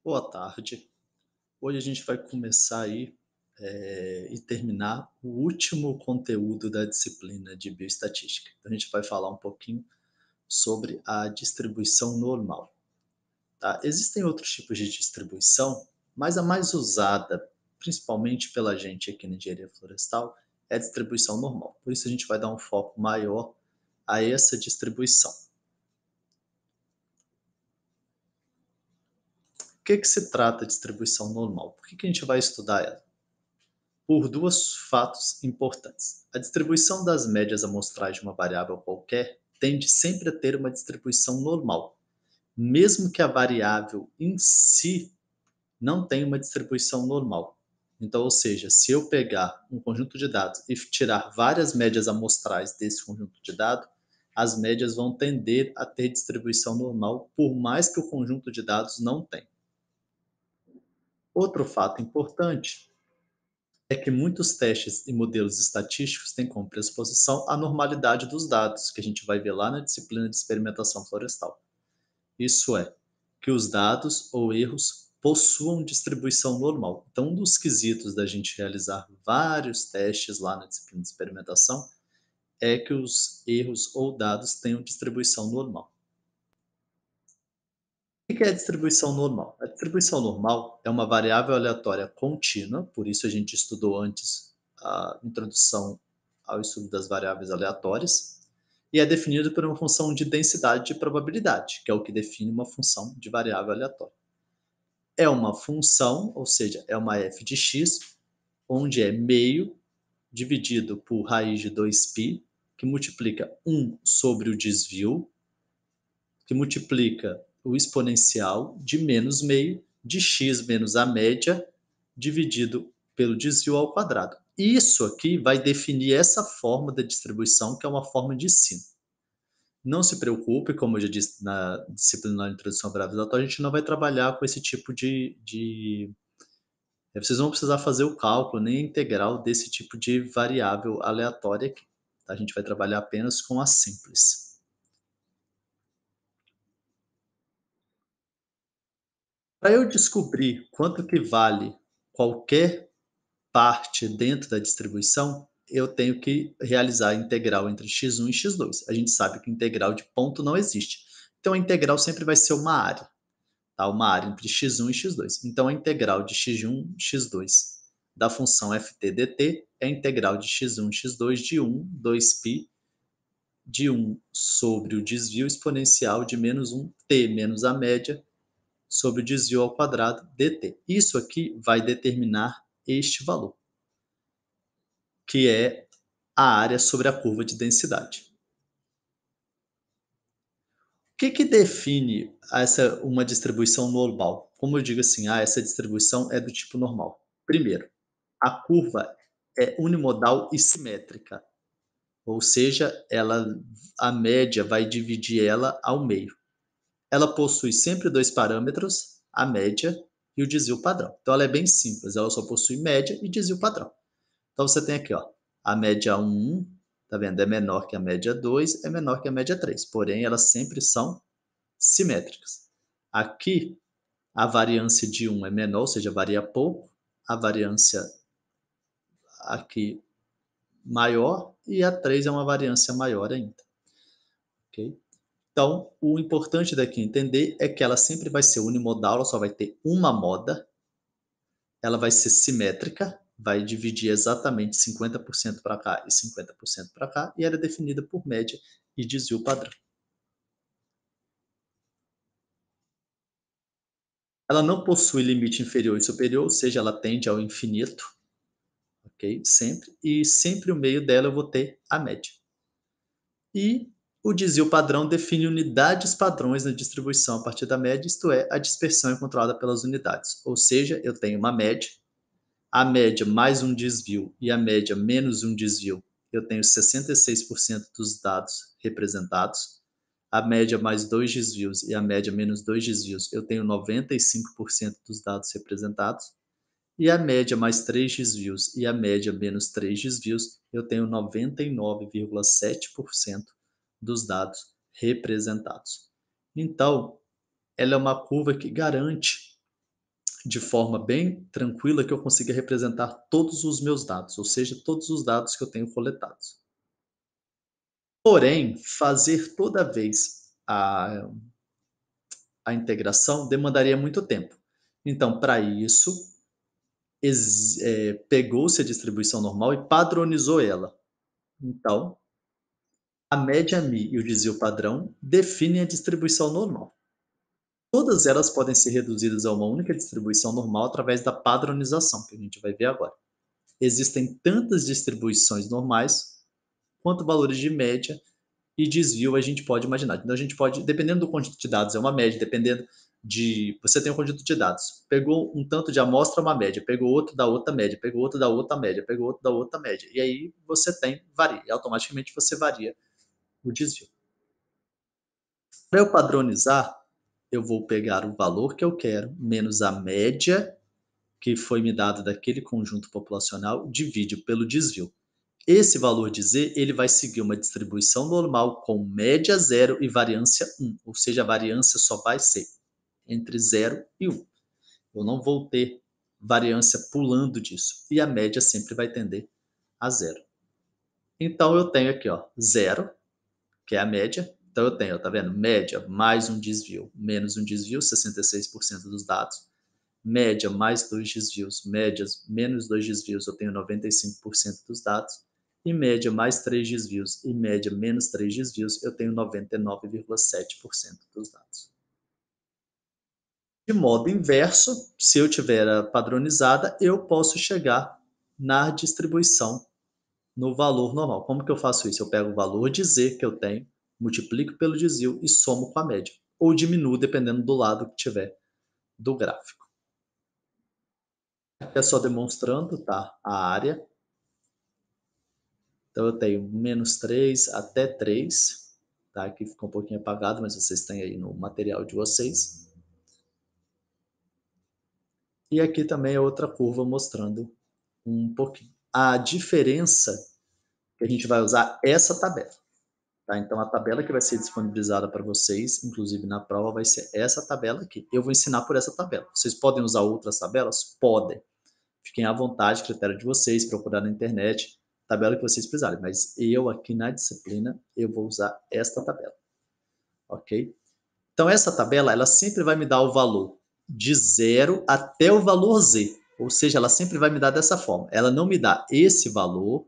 Boa tarde. Hoje a gente vai começar aí, e terminar o último conteúdo da disciplina de bioestatística. Então a gente vai falar um pouquinho sobre a distribuição normal, tá? Existem outros tipos de distribuição, mas a mais usada, principalmente pela gente aqui na engenharia florestal, é a distribuição normal. Por isso a gente vai dar um foco maior a essa distribuição. O que que se trata a distribuição normal? Por que que a gente vai estudar ela? Por dois fatos importantes. A distribuição das médias amostrais de uma variável qualquer tende sempre a ter uma distribuição normal, mesmo que a variável em si não tenha uma distribuição normal. Então, ou seja, se eu pegar um conjunto de dados e tirar várias médias amostrais desse conjunto de dados, as médias vão tender a ter distribuição normal, por mais que o conjunto de dados não tenha. Outro fato importante é que muitos testes e modelos estatísticos têm como pressuposição a normalidade dos dados, que a gente vai ver lá na disciplina de experimentação florestal. Isso é, que os dados ou erros possuam distribuição normal. Então, um dos quesitos da gente realizar vários testes lá na disciplina de experimentação é que os erros ou dados tenham distribuição normal. O que é a distribuição normal? A distribuição normal é uma variável aleatória contínua, por isso a gente estudou antes a introdução ao estudo das variáveis aleatórias, e é definido por uma função de densidade de probabilidade, que é o que define uma função de variável aleatória. É uma função, ou seja, é uma f de x, onde é meio dividido por raiz de 2π, que multiplica 1 sobre o desvio, que multiplica o exponencial de menos meio de x menos a média dividido pelo desvio ao quadrado. Isso aqui vai definir essa forma da distribuição, que é uma forma de sino. Não se preocupe, como eu já disse na disciplina de introdução à variáveis aleatórias, a gente não vai trabalhar com esse tipo de vocês não vão precisar fazer o cálculo nem a integral desse tipo de variável aleatória aqui, tá? A gente vai trabalhar apenas com a simples. Para eu descobrir quanto que vale qualquer parte dentro da distribuição, eu tenho que realizar a integral entre x1 e x2. A gente sabe que integral de ponto não existe. Então a integral sempre vai ser uma área, tá? Uma área entre x1 e x2. Então a integral de x1 x2 da função ft dt é a integral de x1 x2 de 1, 2π de 1 sobre o desvio exponencial de menos 1 t menos a média sobre o desvio ao quadrado dt. Isso aqui vai determinar este valor, que é a área sobre a curva de densidade. O que que define uma distribuição normal? Como eu digo assim, essa distribuição é do tipo normal. Primeiro, a curva é unimodal e simétrica, ou seja, a média vai dividir ela ao meio. Ela possui sempre dois parâmetros, a média e o desvio padrão. Então ela é bem simples, ela só possui média e desvio padrão. Então você tem aqui, ó, a média 1, tá vendo? É menor que a média 2, é menor que a média 3. Porém, elas sempre são simétricas. Aqui, a variância de 1 é menor, ou seja, varia pouco. A variância aqui maior e a 3 é uma variância maior ainda. Ok? Então, o importante daqui entender é que ela sempre vai ser unimodal, ela só vai ter uma moda, ela vai ser simétrica, vai dividir exatamente 50% para cá e 50% para cá, e ela é definida por média e desvio padrão. Ela não possui limite inferior e superior, ou seja, ela tende ao infinito, ok? Sempre. E sempre o meio dela eu vou ter a média. E o desvio padrão define unidades padrões na distribuição a partir da média, isto é, a dispersão é controlada pelas unidades. Ou seja, eu tenho uma média, a média mais um desvio e a média menos um desvio, eu tenho 66% dos dados representados. A média mais dois desvios e a média menos dois desvios, eu tenho 95% dos dados representados. E a média mais três desvios e a média menos três desvios, eu tenho 99,7% dos dados representados. Então, ela é uma curva que garante de forma bem tranquila que eu consiga representar todos os meus dados, ou seja, todos os dados que eu tenho coletados. Porém, fazer toda vez a integração demandaria muito tempo. Então, para isso, pegou-se a distribuição normal e padronizou ela. Então, a média Mi e o desvio padrão definem a distribuição normal. Todas elas podem ser reduzidas a uma única distribuição normal através da padronização, que a gente vai ver agora. Existem tantas distribuições normais quanto valores de média e desvio a gente pode imaginar. Então a gente pode, dependendo do conjunto de dados, é uma média, dependendo de. Você tem um conjunto de dados, pegou um tanto de amostra, uma média, pegou outro da outra média, pegou outro da outra média, pegou outro da outra média. E aí você tem, varia, e automaticamente você varia o desvio. Para eu padronizar, eu vou pegar o valor que eu quero, menos a média que foi me dada daquele conjunto populacional, divide pelo desvio. Esse valor de z ele vai seguir uma distribuição normal com média 0 e variância 1, ou seja, a variância só vai ser entre 0 e 1. Eu não vou ter variância pulando disso, e a média sempre vai tender a 0. Então eu tenho aqui, ó, 0, que é a média. Então eu tenho, tá vendo? Média mais um desvio menos um desvio, 66% dos dados. Média mais dois desvios, médias menos dois desvios, eu tenho 95% dos dados. E média mais três desvios e média menos três desvios, eu tenho 99,7% dos dados. De modo inverso, se eu tiver a padronizada, eu posso chegar na distribuição, no valor normal. Como que eu faço isso? Eu pego o valor de z que eu tenho, multiplico pelo desvio e somo com a média. Ou diminuo, dependendo do lado que tiver do gráfico. Aqui é só demonstrando, tá? A área. Então eu tenho menos 3 até 3, tá? Aqui ficou um pouquinho apagado, mas vocês têm aí no material de vocês. E aqui também é outra curva mostrando um pouquinho. A diferença que a gente vai usar é essa tabela. Tá? Então a tabela que vai ser disponibilizada para vocês, inclusive na prova, vai ser essa tabela aqui. Eu vou ensinar por essa tabela. Vocês podem usar outras tabelas? Podem. Fiquem à vontade, critério de vocês, procurar na internet, tabela que vocês precisarem. Mas eu aqui na disciplina, eu vou usar esta tabela. Ok? Então essa tabela, ela sempre vai me dar o valor de 0 até o valor z. Ou seja, ela sempre vai me dar dessa forma. Ela não me dá esse valor,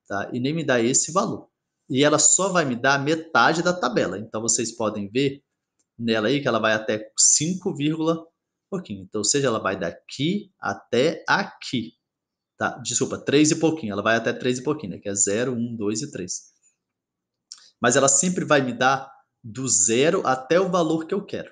tá? E nem me dá esse valor. E ela só vai me dar metade da tabela. Então vocês podem ver nela aí que ela vai até 5, pouquinho. Então, ou seja, ela vai daqui até aqui. Tá? Desculpa, 3 e pouquinho. Ela vai até 3 e pouquinho, né? Que é 0, 1, 2 e 3. Mas ela sempre vai me dar do 0 até o valor que eu quero.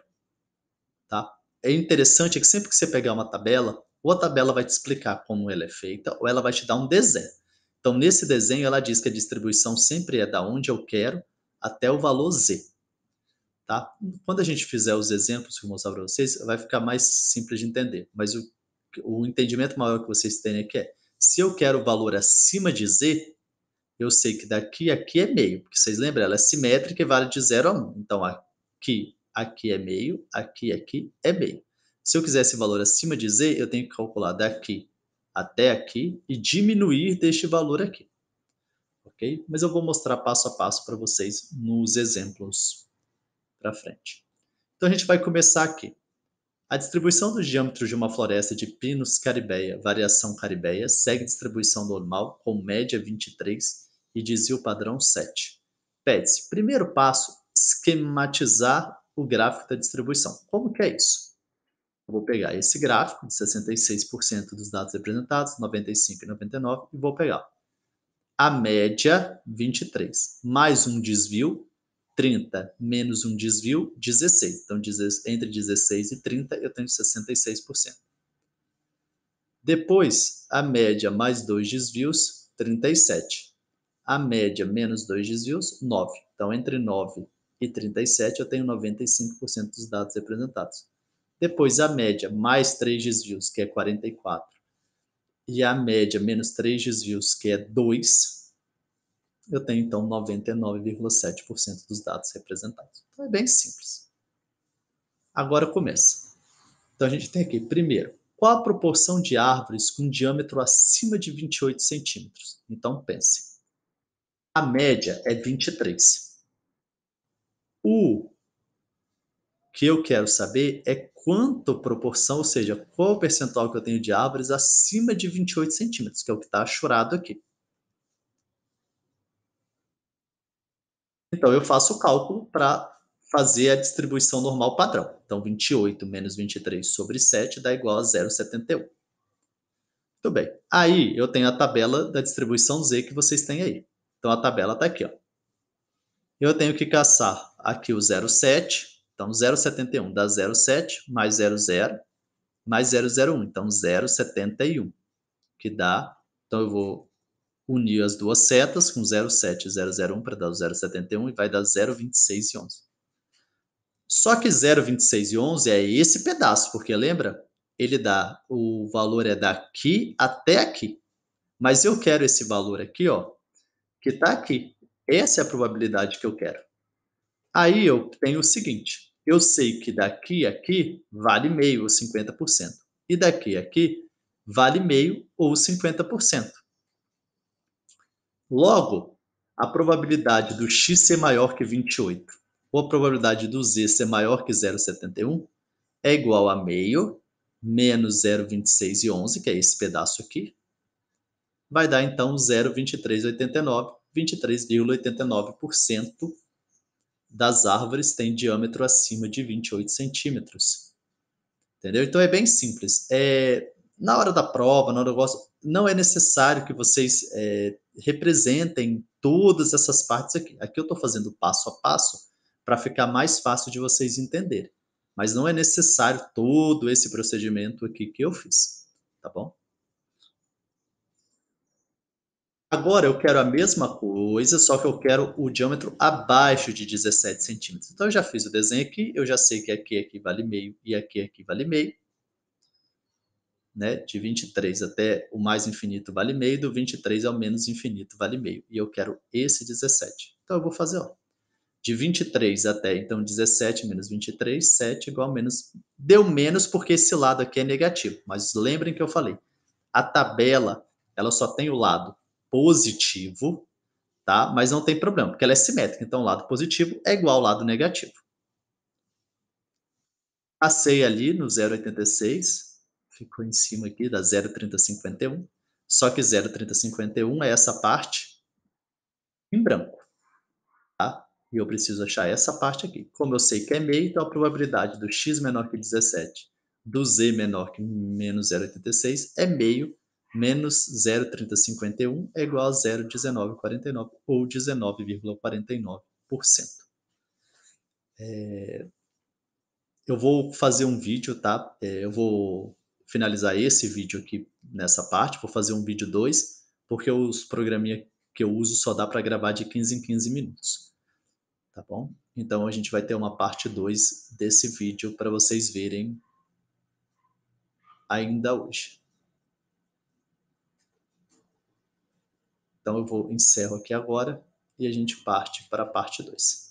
Tá? É interessante que sempre que você pegar uma tabela, ou a tabela vai te explicar como ela é feita, ou ela vai te dar um desenho. Então, nesse desenho, ela diz que a distribuição sempre é da onde eu quero até o valor z. Tá? Quando a gente fizer os exemplos que eu vou mostrar para vocês, vai ficar mais simples de entender. Mas o entendimento maior que vocês têm aqui é, se eu quero o valor acima de z, eu sei que daqui a aqui é meio, porque vocês lembram, ela é simétrica e vale de 0 a 1. Então, aqui é meio, aqui é meio. Se eu quiser esse valor acima de z, eu tenho que calcular daqui até aqui e diminuir deste valor aqui. Ok? Mas eu vou mostrar passo a passo para vocês nos exemplos para frente. Então, a gente vai começar aqui. A distribuição dos diâmetros de uma floresta de Pinus caribeia, variação caribeia, segue distribuição normal, com média 23 e desvio padrão 7. Pede-se, primeiro passo, esquematizar o gráfico da distribuição. Como que é isso? Eu vou pegar esse gráfico de 66% dos dados representados, 95 e 99, e vou pegar a média 23, mais um desvio 30 menos um desvio, 16. Então, entre 16 e 30, eu tenho 66%. Depois, a média mais dois desvios, 37. A média menos dois desvios, 9. Então, entre 9 e 37, eu tenho 95% dos dados representados. Depois, a média mais três desvios, que é 44. E a média menos três desvios, que é 2. Eu tenho, então, 99,7% dos dados representados. Então, é bem simples. Agora começa. Então a gente tem aqui, primeiro, qual a proporção de árvores com diâmetro acima de 28 centímetros? Então pense, a média é 23. O que eu quero saber é quanto proporção, ou seja, qual o percentual que eu tenho de árvores acima de 28 centímetros, que é o que está achurado aqui. Então eu faço o cálculo para fazer a distribuição normal padrão. Então 28 menos 23 sobre 7 dá igual a 0,71. Muito bem. Aí eu tenho a tabela da distribuição Z que vocês têm aí. Então a tabela está aqui, ó. Eu tenho que caçar aqui o 0,7. Então 0,71 dá 0,7 mais 0,0 mais 0,01. Então 0,71, que dá. Então eu vou unir as duas setas com 0,7 e 0,01 para dar o 0,71 e vai dar 0,26 e 11. Só que 0,26 e 11 é esse pedaço, porque lembra? Ele dá, o valor é daqui até aqui. Mas eu quero esse valor aqui, ó, que está aqui. Essa é a probabilidade que eu quero. Aí eu tenho o seguinte, eu sei que daqui a aqui vale meio ou 50%. E daqui a aqui vale meio ou 50%. Logo, a probabilidade do x ser maior que 28 ou a probabilidade do z ser maior que 0,71 é igual a meio menos 0,26 e 11, que é esse pedaço aqui, vai dar então 0,2389. 23,89% das árvores têm diâmetro acima de 28 centímetros. Entendeu? Então é bem simples. Na hora da prova, no negócio, não é necessário que vocês representem todas essas partes aqui. Aqui eu estou fazendo passo a passo para ficar mais fácil de vocês entenderem. Mas não é necessário todo esse procedimento aqui que eu fiz, tá bom? Agora eu quero a mesma coisa, só que eu quero o diâmetro abaixo de 17 centímetros. Então eu já fiz o desenho aqui, eu já sei que aqui vale meio e aqui vale meio. Né? De 23 até o mais infinito vale meio, do 23 ao menos infinito vale meio. E eu quero esse 17. Então eu vou fazer, ó, de 23 até, então 17 menos 23, 7 igual a menos. Deu menos porque esse lado aqui é negativo. Mas lembrem que eu falei, a tabela, ela só tem o lado positivo, tá? Mas não tem problema, porque ela é simétrica. Então o lado positivo é igual ao lado negativo. Passei ali no 0,86, ficou em cima aqui da 0,3051, só que 0,3051 é essa parte em branco, tá? E eu preciso achar essa parte aqui. Como eu sei que é meio, então a probabilidade do x menor que 17, do z menor que menos 0,86 é meio menos 0,3051 é igual a 0,1949 ou 19,49%. Eu vou fazer um vídeo, tá? Eu vou finalizar esse vídeo aqui nessa parte, vou fazer um vídeo 2, porque os programinha que eu uso só dá para gravar de 15 em 15 minutos, tá bom? Então a gente vai ter uma parte 2 desse vídeo para vocês verem ainda hoje. Então eu encerro aqui agora e a gente parte para a parte 2.